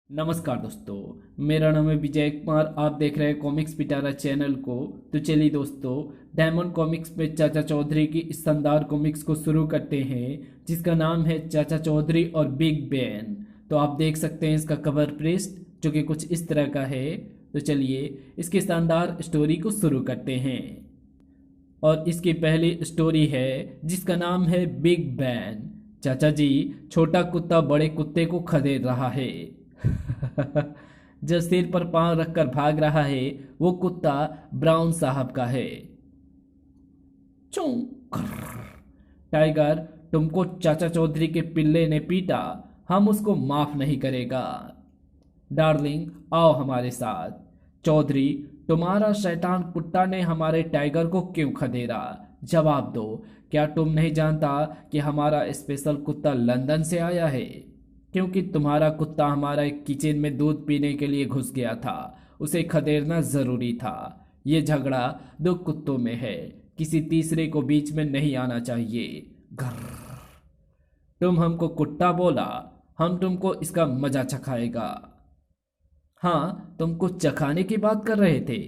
नमस्कार दोस्तों, मेरा नाम है विजय कुमार। आप देख रहे हैं कॉमिक्स पिटारा चैनल को। तो चलिए दोस्तों, डायमंड कॉमिक्स में चाचा चौधरी की इस शानदार कॉमिक्स को शुरू करते हैं, जिसका नाम है चाचा चौधरी और बिग बैन। तो आप देख सकते हैं इसका कवर पृष्ठ, जो कि कुछ इस तरह का है। तो चलिए इसकी शानदार स्टोरी को शुरू करते हैं। और इसकी पहली स्टोरी है जिसका नाम है बिग बैन। चाचा जी, छोटा कुत्ता बड़े कुत्ते को खदेड़ रहा है। जो सिर पर पांव रखकर भाग रहा है, वो कुत्ता ब्राउन साहब का है। चू, टाइगर, तुमको चाचा चौधरी के पिल्ले ने पीटा, हम उसको माफ नहीं करेगा। डार्लिंग, आओ हमारे साथ। चौधरी, तुम्हारा शैतान कुत्ता ने हमारे टाइगर को क्यों खदेड़ा? जवाब दो। क्या तुम नहीं जानता कि हमारा स्पेशल कुत्ता लंदन से आया है? क्योंकि तुम्हारा कुत्ता हमारा किचन में दूध पीने के लिए घुस गया था, उसे खदेड़ना जरूरी था। ये झगड़ा दो कुत्तों में है, किसी तीसरे को बीच में नहीं आना चाहिए। घर, तुम हमको कुत्ता बोला, हम तुमको इसका मजा चखाएगा। हाँ, तुम कुछ चखाने की बात कर रहे थे।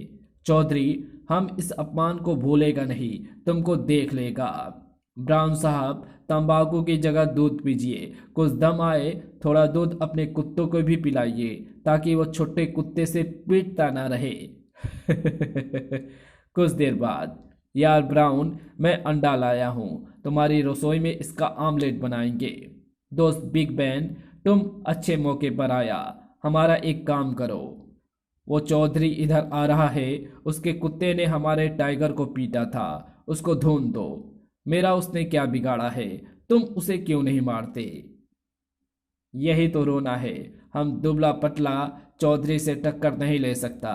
चौधरी, हम इस अपमान को भूलेगा नहीं, तुमको देख लेगा। ब्राउन साहब, तंबाकू की जगह दूध पीजिए, कुछ दम आए, थोड़ा दूध अपने कुत्तों को भी पिलाइए, ताकि वो छोटे कुत्ते से पीटता ना रहे। कुछ देर बाद, यार ब्राउन, मैं अंडा लाया हूँ, तुम्हारी रसोई में इसका आमलेट बनाएंगे। दोस्त बिग बैन, तुम अच्छे मौके पर आया। हमारा एक काम करो, वो चौधरी इधर आ रहा है, उसके कुत्ते ने हमारे टाइगर को पीटा था, उसको ढूंढ दो। मेरा उसने क्या बिगाड़ा है, तुम उसे क्यों नहीं मारते? यही तो रोना है, हम दुबला पतला चौधरी से टक्कर नहीं ले सकता।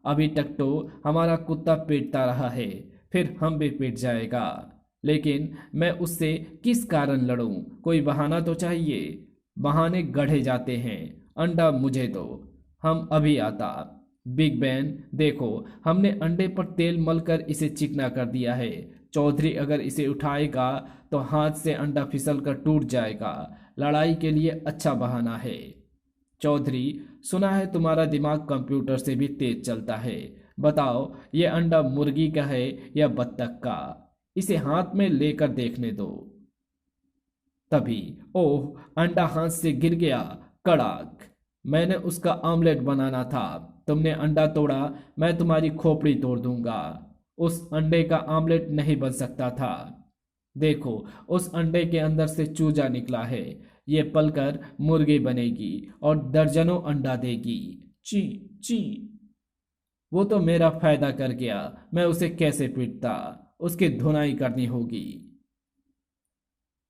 अभी तक तो हमारा कुत्ता पीटता रहा है, फिर हम भी पीट जाएगा। लेकिन मैं उससे किस कारण लड़ूं? कोई बहाना तो चाहिए। बहाने गढ़े जाते हैं। अंडा मुझे दो, हम अभी आता। बिग बैन, देखो, हमने अंडे पर तेल मलकर इसे चिकना कर दिया है। चौधरी अगर इसे उठाएगा तो हाथ से अंडा फिसल कर टूट जाएगा। लड़ाई के लिए अच्छा बहाना है। चौधरी, सुना है तुम्हारा दिमाग कंप्यूटर से भी तेज चलता है। बताओ, ये अंडा मुर्गी का है या बत्तख का? इसे हाथ में लेकर देखने दो। तभी, ओह, अंडा हाथ से गिर गया। कड़ाक! मैंने उसका आमलेट बनाना था, तुमने अंडा तोड़ा, मैं तुम्हारी खोपड़ी तोड़ दूंगा। उस अंडे का आमलेट नहीं बन सकता था। देखो, उस अंडे के अंदर से चूजा निकला है। ये पलकर मुर्गी बनेगी और दर्जनों अंडा देगी। ची ची। वो तो मेरा फायदा कर गया, मैं उसे कैसे पीटता? उसकी धुनाई करनी होगी।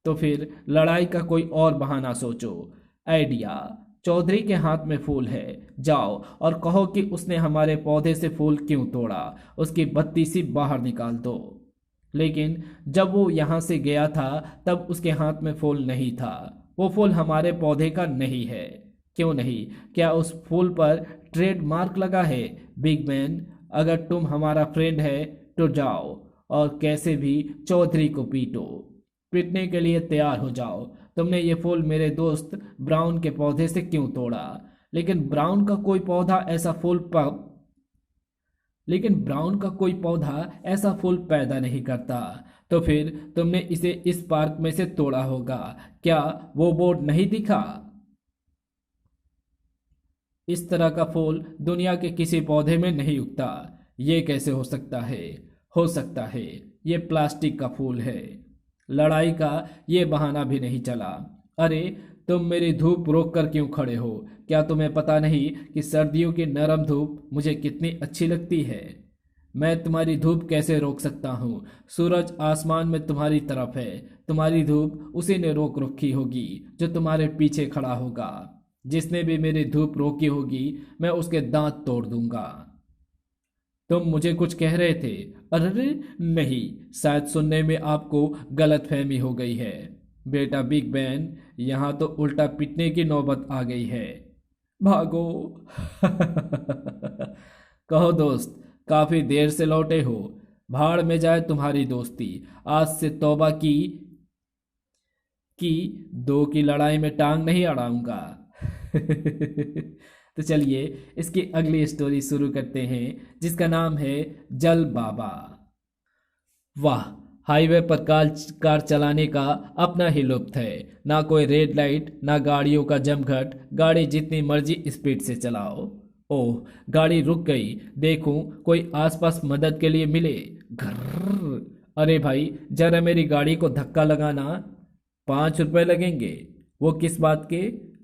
तो फिर लड़ाई का कोई और बहाना सोचो। आइडिया। चौधरी के हाथ में फूल है, जाओ और कहो कि उसने हमारे पौधे से फूल क्यों तोड़ा, उसकी बत्ती सी बाहर निकाल दो। लेकिन जब वो यहाँ से गया था, तब उसके हाथ में फूल नहीं था। वो फूल हमारे पौधे का नहीं है। क्यों नहीं? क्या उस फूल पर ट्रेडमार्क लगा है? बिग मैन, अगर तुम हमारा फ्रेंड है तो जाओ और कैसे भी चौधरी को पीटो। पीटने के लिए तैयार हो जाओ। तुमने ये फूल मेरे दोस्त ब्राउन के पौधे से क्यों तोड़ा? लेकिन ब्राउन का कोई पौधा ऐसा फूल प लेकिन ब्राउन का कोई पौधा ऐसा फूल पैदा नहीं करता। तो फिर तुमने इसे इस पार्क में से तोड़ा होगा। क्या वो बोर्ड नहीं दिखा? इस तरह का फूल दुनिया के किसी पौधे में नहीं उगता। ये कैसे हो सकता है? हो सकता है, ये प्लास्टिक का फूल है। लड़ाई का ये बहाना भी नहीं चला। अरे, तुम मेरी धूप रोक कर क्यों खड़े हो? क्या तुम्हें पता नहीं कि सर्दियों की नरम धूप मुझे कितनी अच्छी लगती है? मैं तुम्हारी धूप कैसे रोक सकता हूँ? सूरज आसमान में तुम्हारी तरफ है, तुम्हारी धूप उसी ने रोक रखी होगी जो तुम्हारे पीछे खड़ा होगा। जिसने भी मेरी धूप रोकी होगी, मैं उसके दांत तोड़ दूंगा। तुम मुझे कुछ कह रहे थे? अरे नहीं, शायद सुनने में आपको गलतफहमी हो गई है। बेटा बिग बैन, यहाँ तो उल्टा पिटने की नौबत आ गई है। भागो! कहो दोस्त, काफी देर से लौटे हो। भाड़ में जाए तुम्हारी दोस्ती। आज से तौबा की दो की लड़ाई में टांग नहीं अड़ाऊंगा। तो चलिए इसकी अगली स्टोरी शुरू करते हैं, जिसका नाम है जल बाबा। वाह, हाईवे पर कार चलाने का अपना ही लुत्फ है। ना कोई रेड लाइट, ना गाड़ियों का जमघट, गाड़ी जितनी मर्जी स्पीड से चलाओ। ओह, गाड़ी रुक गई, देखूं कोई आसपास मदद के लिए मिले। घर, अरे भाई जरा मेरी गाड़ी को धक्का लगाना, 5 रुपए लगेंगे। वो किस बात के?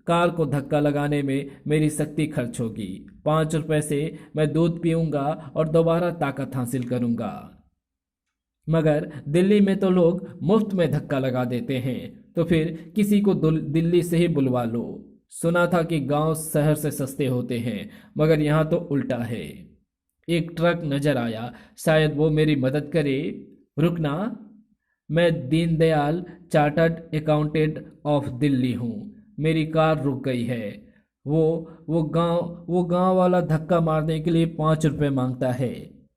कार को धक्का लगाने में मेरी शक्ति खर्च होगी। 5 रुपए से मैं दूध पीऊंगा और दोबारा ताकत हासिल करूंगा। मगर दिल्ली में तो लोग मुफ्त में धक्का लगा देते हैं, तो फिर किसी को दिल्ली से ही बुलवा लो। सुना था कि गांव शहर से सस्ते होते हैं, मगर यहाँ तो उल्टा है। एक ट्रक नजर आया, शायद वो मेरी मदद करे। रुकना, मैं Deendayal chartered accountant of Delhi हूँ। मेरी कार रुक गई है। वो गांव वाला धक्का मारने के लिए 5 रुपए मांगता है।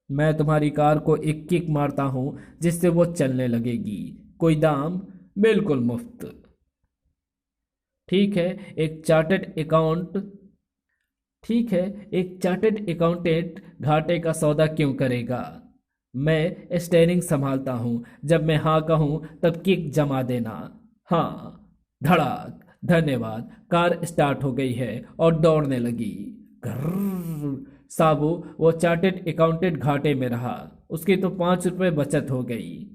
मैं तुम्हारी कार को एक किक मारता हूँ जिससे वो चलने लगेगी। कोई दाम? बिल्कुल मुफ्त। ठीक है, एक चार्टर्ड अकाउंटेंट घाटे का सौदा क्यों करेगा? मैं स्टेयरिंग संभालता हूँ, जब मैं हाँ कहूँ तब किक जमा देना। हाँ, धड़ाक, धन्यवाद। कार स्टार्ट हो गई है और दौड़ने लगी। ग्रर्र, साबू, वो चार्टर्ड अकाउंटेंट घाटे में रहा। उसकी तो 5 रुपए बचत हो गई।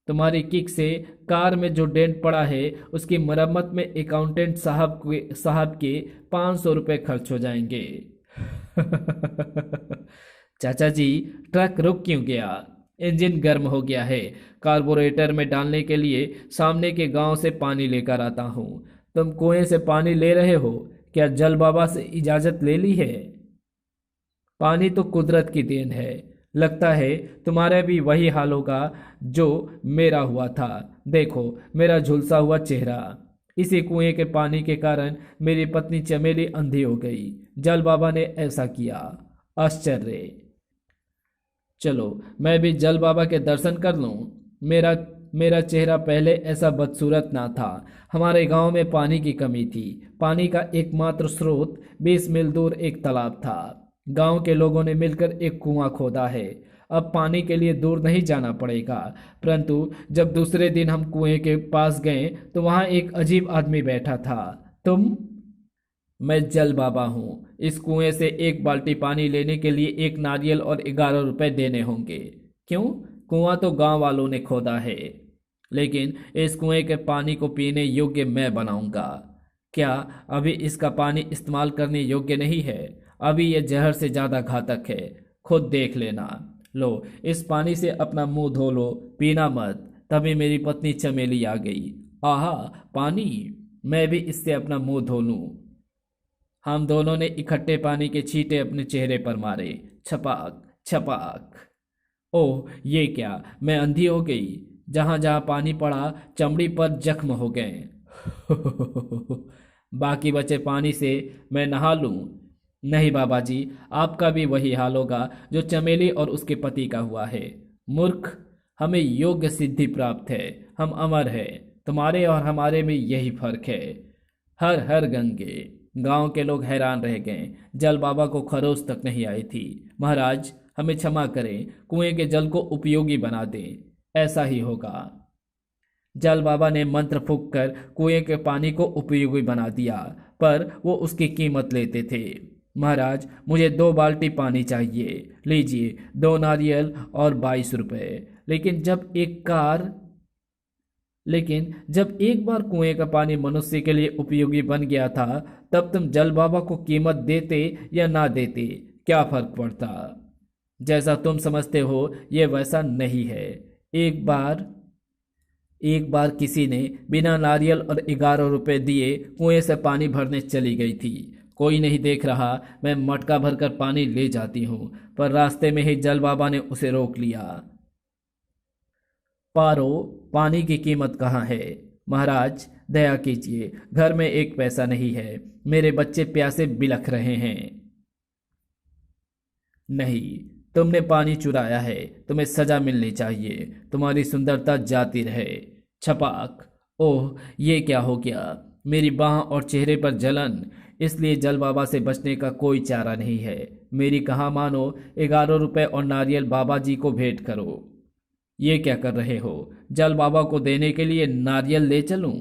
तुम्हारी किक से कार में जो डेंट पड़ा है उसकी मरम्मत में अकाउंटेंट साहब के 500 रुपए खर्च हो जाएंगे। चाचा जी, ट्रक रुक क्यों गया? इंजन गर्म हो गया है। कार्बोरेटर में डालने के लिए सामने के गांव से पानी लेकर आता हूँ। तुम कुएं से पानी ले रहे हो? क्या जल बाबा से इजाजत ले ली है? पानी तो कुदरत की देन है। लगता है तुम्हारा भी वही हाल होगा जो मेरा हुआ था। देखो मेरा झुलसा हुआ चेहरा। इसी कुएं के पानी के कारण मेरी पत्नी चमेली अंधी हो गई। जल बाबा ने ऐसा किया। आश्चर्य। चलो मैं भी जल बाबा के दर्शन कर लूं। मेरा चेहरा पहले ऐसा बदसूरत ना था। हमारे गांव में पानी की कमी थी। पानी का एकमात्र स्रोत 20 मील दूर एक तालाब था। गांव के लोगों ने मिलकर एक कुआं खोदा है। अब पानी के लिए दूर नहीं जाना पड़ेगा। परंतु जब दूसरे दिन हम कुएं के पास गए तो वहां एक अजीब आदमी बैठा था। तुम? मैं जल बाबा हूँ। इस कुएं से 1 बाल्टी पानी लेने के लिए 1 नारियल और 11 रुपए देने होंगे। क्यों? कुआं तो गांव वालों ने खोदा है, लेकिन इस कुएं के पानी को पीने योग्य मैं बनाऊंगा। क्या अभी इसका पानी इस्तेमाल करने योग्य नहीं है? अभी यह जहर से ज्यादा घातक है। खुद देख लेना। लो, इस पानी से अपना मुंह धो लो, पीना मत। तभी मेरी पत्नी चमेली आ गई। आहा, पानी! मैं भी इससे अपना मुंह धो लूं। हम दोनों ने इकट्ठे पानी के छींटे अपने चेहरे पर मारे। छपाक छपाक। ओह, ये क्या! मैं अंधी हो गई। जहां जहां पानी पड़ा चमड़ी पर जख्म हो गए। बाकी बचे पानी से मैं नहा लूं? नहीं बाबा जी, आपका भी वही हाल होगा जो चमेली और उसके पति का हुआ है। मूर्ख, हमें योग्य सिद्धि प्राप्त है। हम अमर है। तुम्हारे और हमारे में यही फर्क है। हर हर गंगे। गांव के लोग हैरान रह गए। जल बाबा को खरोच तक नहीं आई थी। महाराज, हमें क्षमा करें, कुएं के जल को उपयोगी बना दें। ऐसा ही होगा। जल बाबा ने मंत्र फूंक कर कुएं के पानी को उपयोगी बना दिया, पर वो उसकी कीमत लेते थे। महाराज, मुझे 2 बाल्टी पानी चाहिए। लीजिए, 2 नारियल और 22 रुपए। लेकिन जब एक बार कुएं का पानी मनुष्य के लिए उपयोगी बन गया था, तब तुम जल बाबा को कीमत देते या ना देते, क्या फर्क पड़ता? जैसा तुम समझते हो ये वैसा नहीं है। एक बार किसी ने बिना नारियल और 11 रुपए दिए कुएं से पानी भरने चली गई थी। कोई नहीं देख रहा, मैं मटका भरकर पानी ले जाती हूँ, पर रास्ते में ही जल बाबा ने उसे रोक लिया। पारो, पानी की कीमत कहाँ है? महाराज, दया कीजिए, घर में 1 पैसा नहीं है। मेरे बच्चे प्यासे बिलख रहे हैं। नहीं, तुमने पानी चुराया है। तुम्हें सजा मिलनी चाहिए। तुम्हारी सुंदरता जाती रहे। छपाक। ओह, ये क्या हो गया? मेरी बाह और चेहरे पर जलन, इसलिए जल बाबा से बचने का कोई चारा नहीं है। मेरी कहा मानो, 11 रुपए और नारियल बाबा जी को भेंट करो। ये क्या कर रहे हो? जल बाबा को देने के लिए नारियल ले चलूं?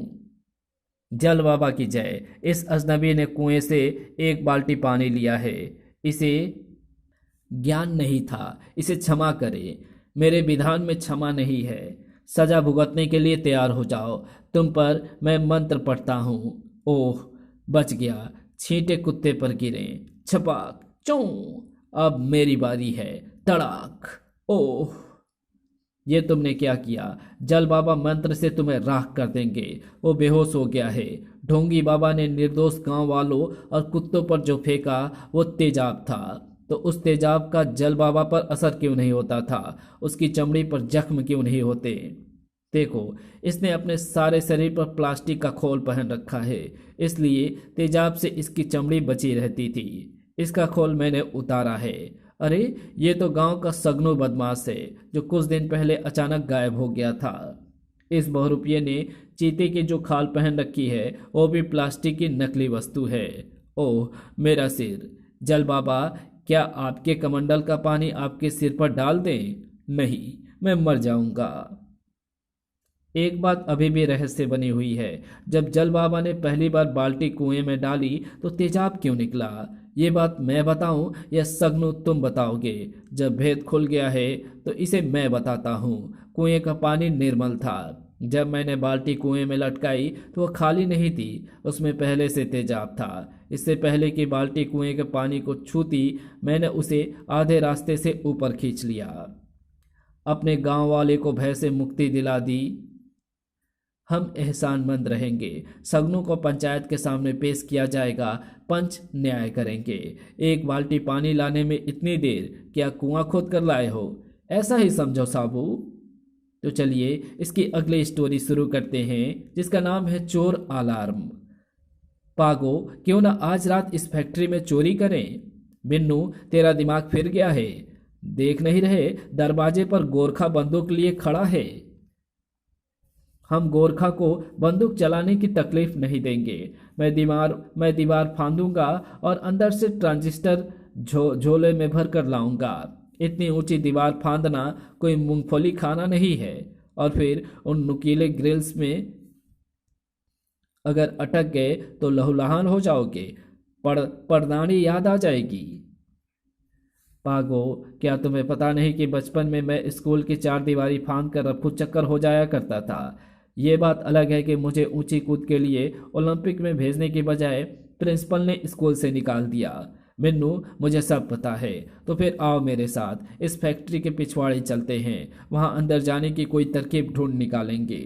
जल बाबा की जय। इस अजनबी ने कुएं से 1 बाल्टी पानी लिया है। इसे ज्ञान नहीं था, इसे क्षमा करे। मेरे विधान में क्षमा नहीं है। सजा भुगतने के लिए तैयार हो जाओ। तुम पर मैं मंत्र पढ़ता हूं। ओह, बच गया। छींटे कुत्ते पर गिरे। छपाक चों। अब मेरी बारी है। तड़ाक। ओह, ये तुमने क्या किया? जल बाबा मंत्र से तुम्हें राख कर देंगे। वो बेहोश हो गया है। ढोंगी बाबा ने निर्दोष गांव वालों और कुत्तों पर जो फेंका वो तेजाब था। तो उस तेजाब का जल बाबा पर असर क्यों नहीं होता था? उसकी चमड़ी पर जख्म क्यों नहीं होते? देखो, इसने अपने सारे शरीर पर प्लास्टिक का खोल पहन रखा है, इसलिए तेजाब से इसकी चमड़ी बची रहती थी। इसका खोल मैंने उतारा है। अरे, ये तो गांव का सगनो बदमाश है जो कुछ दिन पहले अचानक गायब हो गया था। इस बहुरूपिये ने चीते की जो खाल पहन रखी है वो भी प्लास्टिक की नकली वस्तु है। ओह, मेरा सिर। जल बाबा, क्या आपके कमंडल का पानी आपके सिर पर डाल दें? नहीं, मैं मर जाऊंगा। एक बात अभी भी रहस्य बनी हुई है। जब जल बाबा ने पहली बार बाल्टी कुएं में डाली तो तेजाब क्यों निकला? ये बात मैं बताऊं या सगनू तुम बताओगे? जब भेद खुल गया है तो इसे मैं बताता हूँ। कुएं का पानी निर्मल था। जब मैंने बाल्टी कुएं में लटकाई तो वह खाली नहीं थी, उसमें पहले से तेजाब था। इससे पहले कि बाल्टी कुएं के पानी को छूती, मैंने उसे आधे रास्ते से ऊपर खींच लिया। अपने गांव वाले को भय से मुक्ति दिला दी। हम एहसानमंद रहेंगे। सगनों को पंचायत के सामने पेश किया जाएगा। पंच न्याय करेंगे। 1 बाल्टी पानी लाने में इतनी देर? क्या कुआं खोद कर लाए हो? ऐसा ही समझो साबू। तो चलिए इसकी अगली स्टोरी शुरू करते हैं, जिसका नाम है चोर अलार्म। पागो, क्यों ना आज रात इस फैक्ट्री में चोरी करें? बिन्नू, तेरा दिमाग फिर गया है? देख नहीं रहे दरवाजे पर गोरखा बंदूक लिए खड़ा है? हम गोरखा को बंदूक चलाने की तकलीफ नहीं देंगे। मैं दीवार फांदूंगा और अंदर से ट्रांजिस्टर झोले में भर कर लाऊंगा। इतनी ऊंची दीवार फांदना कोई मूंगफली खाना नहीं है। और फिर उन नुकीले ग्रिल्स में अगर अटक गए तो लहूलुहान हो जाओगे। परदानी याद आ जाएगी। पागो, क्या तुम्हें पता नहीं कि बचपन में मैं स्कूल की 4 दीवारी फांद कर रफू चक्कर हो जाया करता था? ये बात अलग है कि मुझे ऊंची कूद के लिए ओलंपिक में भेजने की बजाय प्रिंसिपल ने स्कूल से निकाल दिया। मिन्नू, मुझे सब पता है। तो फिर आओ मेरे साथ, इस फैक्ट्री के पिछवाड़े चलते हैं। वहां अंदर जाने की कोई तरकीब ढूंढ निकालेंगे।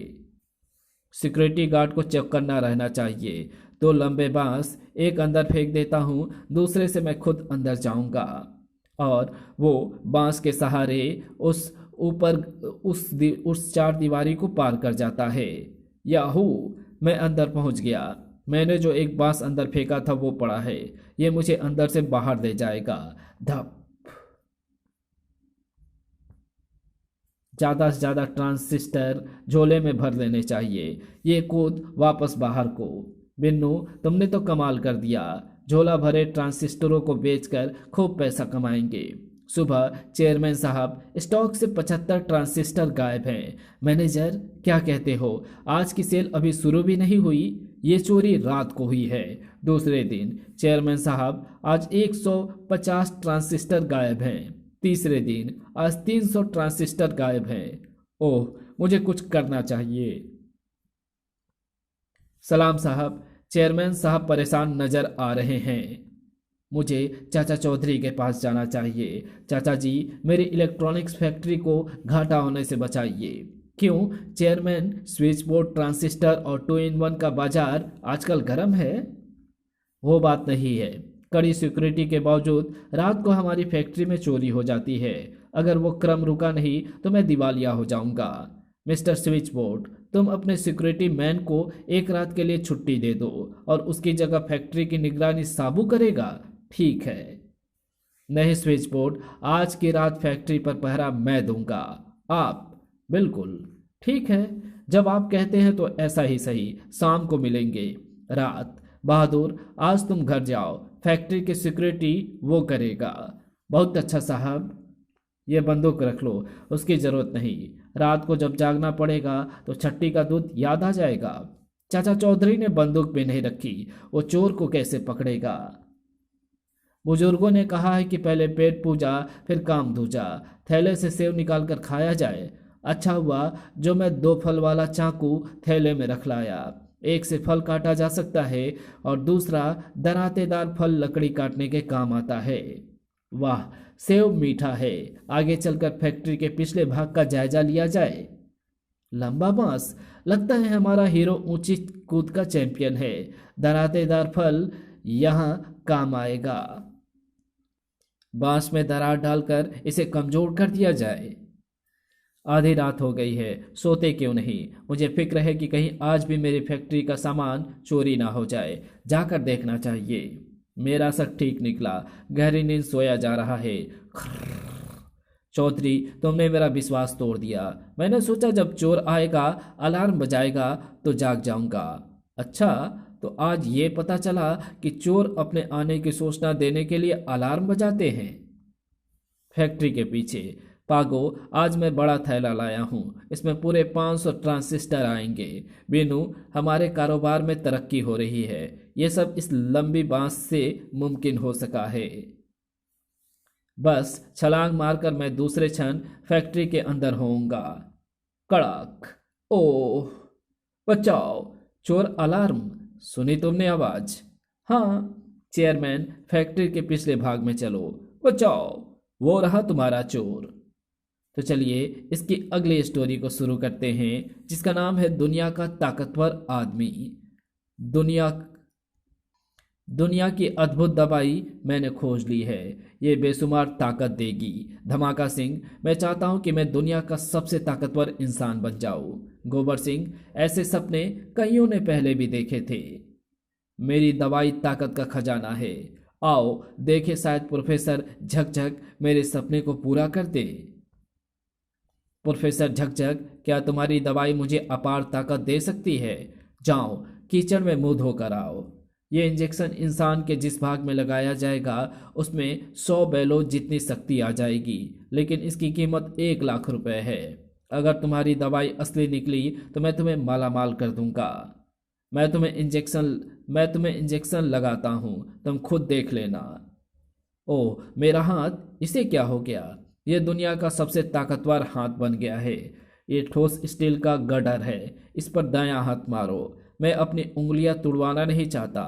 सिक्योरिटी गार्ड को चौकन्ना रहना चाहिए। 2 लंबे बांस, एक अंदर फेंक देता हूँ, दूसरे से मैं खुद अंदर जाऊंगा और वो बांस के सहारे उस ऊपर उस 4 दीवारी को पार कर जाता है। याहू, मैं अंदर पहुंच गया। मैंने जो एक बांस अंदर फेंका था वो पड़ा है। ये मुझे अंदर से बाहर ले जाएगा। धप। ज़्यादा से ज़्यादा ट्रांजिस्टर झोले में भर लेने चाहिए। ये कूद वापस बाहर को। बिन्नू, तुमने तो कमाल कर दिया। झोला भरे ट्रांजिस्टरों को बेचकर खूब पैसा कमाएंगे। सुबह चेयरमैन साहब, स्टॉक से 75 ट्रांजिस्टर गायब हैं। मैनेजर, क्या कहते हो? आज की सेल अभी शुरू भी नहीं हुई। ये चोरी रात को हुई है। दूसरे दिन, चेयरमैन साहब, आज 150 ट्रांजिस्टर गायब हैं। तीसरे दिन, आज 300 ट्रांजिस्टर गायब हैं। ओह, मुझे कुछ करना चाहिए। सलाम साहब। चेयरमैन साहब परेशान नजर आ रहे हैं। मुझे चाचा चौधरी के पास जाना चाहिए। चाचा जी, मेरी इलेक्ट्रॉनिक्स फैक्ट्री को घाटा होने से बचाइए। क्यों चेयरमैन? स्विच बोर्ड, ट्रांजिस्टर और 2 in 1 का बाजार आजकल गर्म है। वो बात नहीं है। कड़ी सिक्योरिटी के बावजूद रात को हमारी फैक्ट्री में चोरी हो जाती है। अगर वो क्रम रुका नहीं तो मैं दिवालिया हो जाऊंगा। मिस्टर स्विच बोर्ड, तुम अपने सिक्योरिटी मैन को एक रात के लिए छुट्टी दे दो और उसकी जगह फैक्ट्री की निगरानी साबू करेगा। ठीक है। नहीं स्विच बोर्ड, आज की रात फैक्ट्री पर पहरा मैं दूंगा। आप? बिल्कुल ठीक है, जब आप कहते हैं तो ऐसा ही सही। शाम को मिलेंगे। रात। बहादुर, आज तुम घर जाओ, फैक्ट्री की सिक्योरिटी वो करेगा। बहुत अच्छा साहब। ये बंदूक रख लो, उसकी जरूरत नहीं। रात को जब जागना पड़ेगा तो छट्टी का दूध याद आ जाएगा। चाचा चौधरी ने बंदूक भी नहीं रखी, वो चोर को कैसे पकड़ेगा। बुजुर्गों ने कहा है कि पहले पेट पूजा फिर काम दूजा। थैले से सेव निकाल कर खाया जाए। अच्छा हुआ जो मैं 2 फल वाला चाकू थैले में रख लाया। एक से फल काटा जा सकता है और दूसरा दरातेदार फल लकड़ी काटने के काम आता है। वाह, सेव मीठा है। आगे चलकर फैक्ट्री के पिछले भाग का जायजा लिया जाए। लंबा बांस, लगता है हमारा हीरो ऊंची कूद का चैंपियन है। दरातेदार फल यहाँ काम आएगा। बांस में दरार डालकर इसे कमजोर कर दिया जाए। आधी रात हो गई है, सोते क्यों नहीं। मुझे फिक्र है कि कहीं आज भी मेरी फैक्ट्री का सामान चोरी ना हो जाए। जाकर देखना चाहिए। मेरा शक ठीक निकला। गहरी नींद सोया जा रहा है। चौधरी, तुमने मेरा विश्वास तोड़ दिया। मैंने सोचा जब चोर आएगा, अलार्म बजाएगा तो जाग जाऊंगा। अच्छा, तो आज ये पता चला कि चोर अपने आने की सूचना देने के लिए अलार्म बजाते हैं। फैक्ट्री के पीछे। पागो, आज मैं बड़ा थैला लाया हूँ। इसमें पूरे 500 ट्रांजिस्टर आएंगे। बीनू, हमारे कारोबार में तरक्की हो रही है। ये सब इस लंबी बांस से मुमकिन हो सका है। बस छलांग मारकर मैं दूसरे क्षण फैक्ट्री के अंदर होऊंगा। कड़क। ओह, बचाओ। चोर अलार्म। सुनी तुमने आवाज? हाँ। चेयरमैन, फैक्ट्री के पिछले भाग में चलो। बचाओ, वो रहा तुम्हारा चोर। तो चलिए इसकी अगली स्टोरी को शुरू करते हैं, जिसका नाम है दुनिया का ताकतवर आदमी। दुनिया दुनिया की अद्भुत दवाई मैंने खोज ली है। ये बेशुमार ताकत देगी। धमाका सिंह, मैं चाहता हूं कि मैं दुनिया का सबसे ताकतवर इंसान बन जाऊं। गोबर सिंह, ऐसे सपने कईयों ने पहले भी देखे थे। मेरी दवाई ताकत का खजाना है। आओ देखे, शायद प्रोफेसर झकझक मेरे सपने को पूरा कर दे। प्रोफेसर झकझक, क्या तुम्हारी दवाई मुझे अपार ताकत दे सकती है? जाओ कीचड़ में मुंह धोकर आओ। ये इंजेक्शन इंसान के जिस भाग में लगाया जाएगा उसमें 100 बैलों जितनी शक्ति आ जाएगी, लेकिन इसकी कीमत 1 लाख रुपए है। अगर तुम्हारी दवाई असली निकली तो मैं तुम्हें मालामाल कर दूंगा। मैं तुम्हें इंजेक्शन लगाता हूँ, तुम खुद देख लेना। ओह, मेरा हाथ, इसे क्या हो गया? यह दुनिया का सबसे ताकतवर हाथ बन गया है। ये ठोस स्टील का गडर है। इस पर दायां हाथ मारो। मैं अपनी उंगलियां तुड़वाना नहीं चाहता।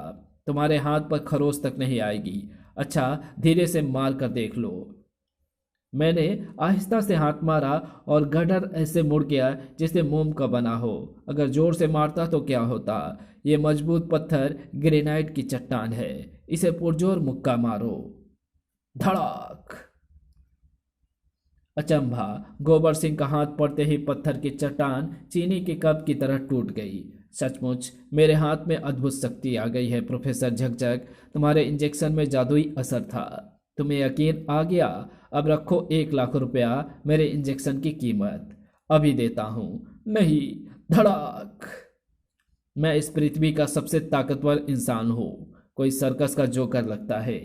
तुम्हारे हाथ पर खरोच तक नहीं आएगी। अच्छा, धीरे से मार कर देख लो। मैंने आहिस्ता से हाथ मारा और गडर ऐसे मुड़ गया जैसे मोम का बना हो। अगर जोर से मारता तो क्या होता? ये मजबूत पत्थर ग्रेनाइट की चट्टान है। इसे पुरजोर मुक्का मारो। धड़ाक। अचंभा, गोबर सिंह का हाथ पड़ते ही पत्थर की चट्टान चीनी के कप की तरह टूट गई। सचमुच मेरे हाथ में अद्भुत शक्ति आ गई है प्रोफेसर झकझक। तुम्हारे इंजेक्शन में जादुई असर था। तुम्हें यकीन आ गया? अब रखो 1 लाख रुपया, मेरे इंजेक्शन की कीमत। अभी देता हूं। नहीं। धड़ाक। मैं इस पृथ्वी का सबसे ताकतवर इंसान हूँ। कोई सर्कस का जोकर लगता है।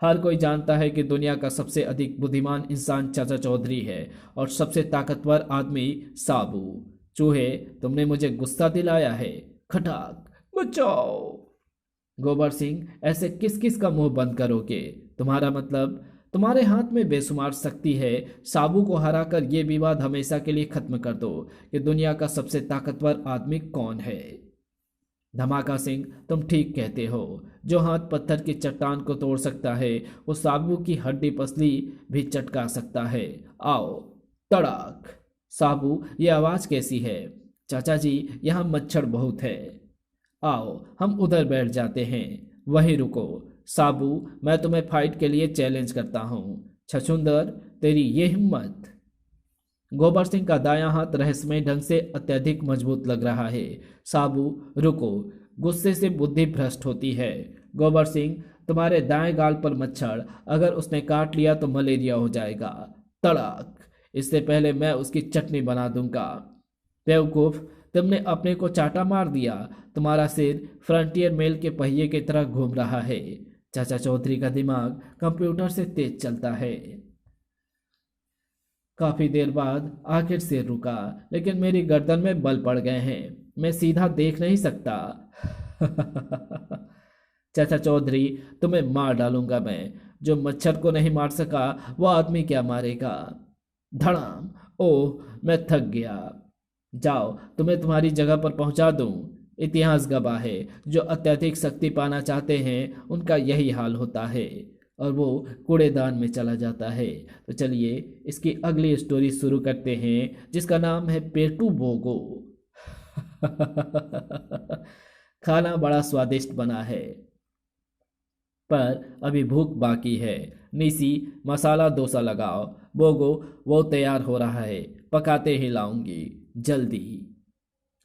हर कोई जानता है कि दुनिया का सबसे अधिक बुद्धिमान इंसान चाचा चौधरी है और सबसे ताकतवर आदमी साबू। चूहे, तुमने मुझे गुस्सा दिलाया है। खटाक। बचाओ। गोबर सिंह, ऐसे किस किस का मुंह बंद करोगे? तुम्हारा मतलब? तुम्हारे हाथ में बेशुमार शक्ति है। साबू को हराकर ये विवाद हमेशा के लिए खत्म कर दो कि दुनिया का सबसे ताकतवर आदमी कौन है। धमाका सिंह, तुम ठीक कहते हो। जो हाथ पत्थर की चट्टान को तोड़ सकता है वो साबू की हड्डी पसली भी चटका सकता है। आओ। तड़ाक। साबू, ये आवाज कैसी है? चाचा जी, यहाँ मच्छर बहुत है। आओ हम उधर बैठ जाते हैं। वहीं रुको। साबू, मैं तुम्हें फाइट के लिए चैलेंज करता हूँ। छछुंदर, तेरी ये हिम्मत? गोबर सिंह का दायां हाथ रहस्यमय ढंग से अत्यधिक मजबूत लग रहा है। साबू, रुको। गुस्से से बुद्धि भ्रष्ट होती है। गोबर सिंह, तुम्हारे दाएं गाल पर मच्छर, अगर उसने काट लिया तो मलेरिया हो जाएगा। तड़ाक। इससे पहले मैं उसकी चटनी बना दूंगा। बेवकूफ, तुमने अपने को चाटा मार दिया। तुम्हारा सिर फ्रंटियर मेल के पहिए की तरह घूम रहा है। चाचा चौधरी का दिमाग कंप्यूटर से तेज चलता है। काफी देर बाद आखिर सिर रुका, लेकिन मेरी गर्दन में बल पड़ गए हैं। मैं सीधा देख नहीं सकता। चाचा चौधरी, तुम्हें मार डालूंगा मैं। जो मच्छर को नहीं मार सका वो आदमी क्या मारेगा। धड़ाम। ओह, मैं थक गया। जाओ, तुम्हें तुम्हारी जगह पर पहुंचा दूं। इतिहास गवाह है, जो अत्यधिक शक्ति पाना चाहते हैं उनका यही हाल होता है, और वो कूड़ेदान में चला जाता है। तो चलिए इसकी अगली स्टोरी शुरू करते हैं, जिसका नाम है पेटू बोगो। खाना बड़ा स्वादिष्ट बना है, पर अभी भूख बाकी है। निसी, मसाला डोसा लगाओ। बोगो, वो तैयार हो रहा है, पकाते ही लाऊंगी। जल्दी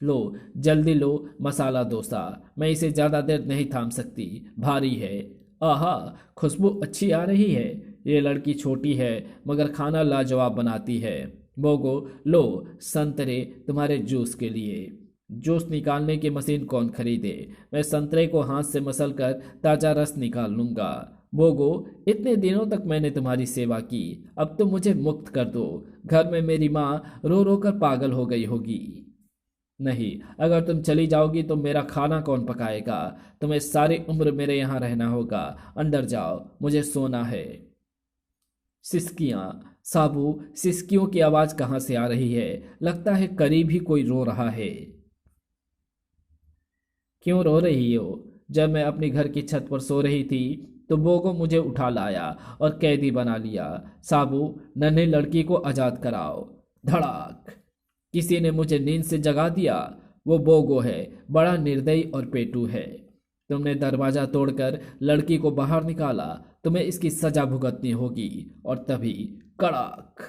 लो, जल्दी लो मसाला डोसा। मैं इसे ज़्यादा देर नहीं थाम सकती, भारी है। आहा, खुशबू अच्छी आ रही है। ये लड़की छोटी है मगर खाना लाजवाब बनाती है। बोगो, लो संतरे तुम्हारे जूस के लिए। जूस निकालने की मशीन कौन खरीदे? मैं संतरे को हाथ से मसल कर ताज़ा रस निकाल लूंगा। बोगो, इतने दिनों तक मैंने तुम्हारी सेवा की, अब तुम मुझे मुक्त कर दो। घर में मेरी माँ रो रो कर पागल हो गई होगी। नहीं, अगर तुम चली जाओगी तो मेरा खाना कौन पकाएगा? तुम्हें सारी उम्र मेरे यहाँ रहना होगा। अंदर जाओ, मुझे सोना है। सिसकियाँ। साबू, सिसकियों की आवाज़ कहाँ से आ रही है? लगता है करीब ही कोई रो रहा है। क्यों रो रही हो? जब मैं अपनी घर की छत पर सो रही थी तो बोगो मुझे उठा लाया और कैदी बना लिया। साबू, नन्ही लड़की को आजाद कराओ। धड़ाक। किसी ने मुझे नींद से जगा दिया। वो बोगो है, बड़ा निर्दयी और पेटू है। तुमने दरवाजा तोड़कर लड़की को बाहर निकाला। तुम्हें इसकी सजा भुगतनी होगी। और तभी कड़ाक।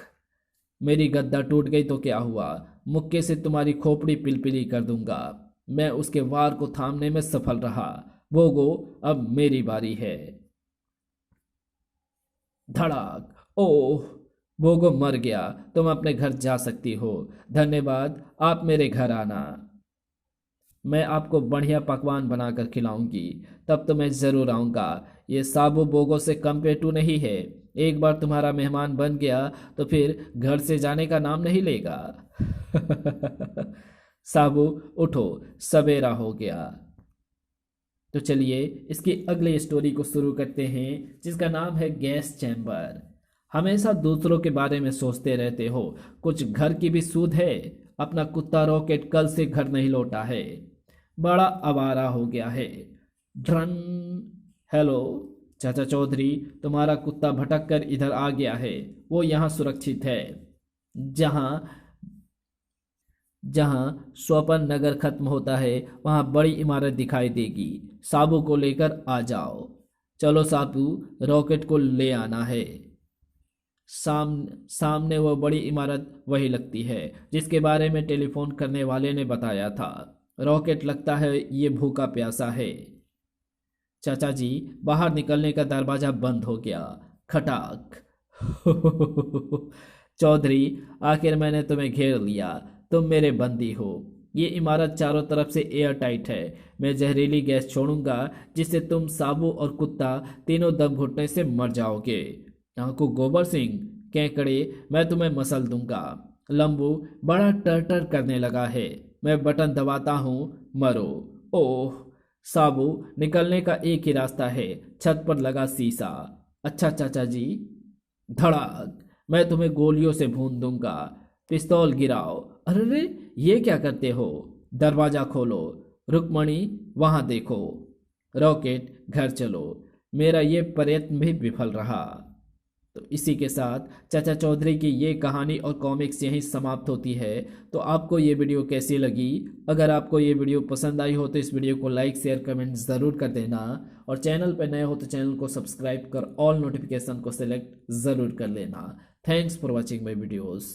मेरी गद्दा टूट गई तो क्या हुआ? मुक्के से तुम्हारी खोपड़ी पिलपिली कर दूंगा। मैं उसके वार को थामने में सफल रहा। बोगो, अब मेरी बारी है। धड़ाक। ओह, बोगो मर गया। तुम अपने घर जा सकती हो। धन्यवाद, आप मेरे घर आना। मैं आपको बढ़िया पकवान बनाकर खिलाऊंगी। तब तो मैं जरूर आऊंगा। ये साबू बोगो से कम पेटू नहीं है। एक बार तुम्हारा मेहमान बन गया तो फिर घर से जाने का नाम नहीं लेगा। साबू, उठो, सवेरा हो गया। तो चलिए इसकी अगली स्टोरी को शुरू करते हैं, जिसका नाम है गैस चैम्बर। हमेशा दूसरों के बारे में सोचते रहते हो, कुछ घर की भी सूध है? अपना कुत्ता रॉकेट कल से घर नहीं लौटा है, बड़ा आवारा हो गया है। ड्रन। हेलो चाचा चौधरी, तुम्हारा कुत्ता भटक कर इधर आ गया है। वो यहाँ सुरक्षित है, जहाँ जहाँ स्वपन नगर खत्म होता है वहाँ बड़ी इमारत दिखाई देगी। साबू को लेकर आ जाओ। चलो साबू, रॉकेट को ले आना है। सामने वो बड़ी इमारत वही लगती है जिसके बारे में टेलीफोन करने वाले ने बताया था। रॉकेट लगता है ये भूखा प्यासा है। चाचा जी, बाहर निकलने का दरवाजा बंद हो गया। खटाक। चौधरी, आखिर मैंने तुम्हें घेर लिया। तुम मेरे बंदी हो। ये इमारत चारों तरफ से एयर टाइट है। मैं जहरीली गैस छोड़ूंगा जिससे तुम, साबू और कुत्ता तीनों दम घुटने से मर जाओगे। आंकू गोबर सिंह, केकड़े, मैं तुम्हें मसल दूंगा। लंबू बड़ा टर करने लगा है। मैं बटन दबाता हूँ, मरो। ओह। साबू, निकलने का एक ही रास्ता है, छत पर लगा शीशा। अच्छा चाचा जी। धड़ाक। मैं तुम्हें गोलियों से भून दूंगा। पिस्तौल गिराओ। अरे, ये क्या करते हो? दरवाजा खोलो। रुक्मणी, वहां देखो। रॉकेट, घर चलो। मेरा ये प्रयत्न भी विफल रहा। तो इसी के साथ चाचा चौधरी की ये कहानी और कॉमिक्स यहीं समाप्त होती है। तो आपको ये वीडियो कैसी लगी? अगर आपको ये वीडियो पसंद आई हो तो इस वीडियो को लाइक शेयर कमेंट ज़रूर कर देना, और चैनल पर नए हो तो चैनल को सब्सक्राइब कर ऑल नोटिफिकेशन को सिलेक्ट ज़रूर कर लेना। Thanks for watching my videos.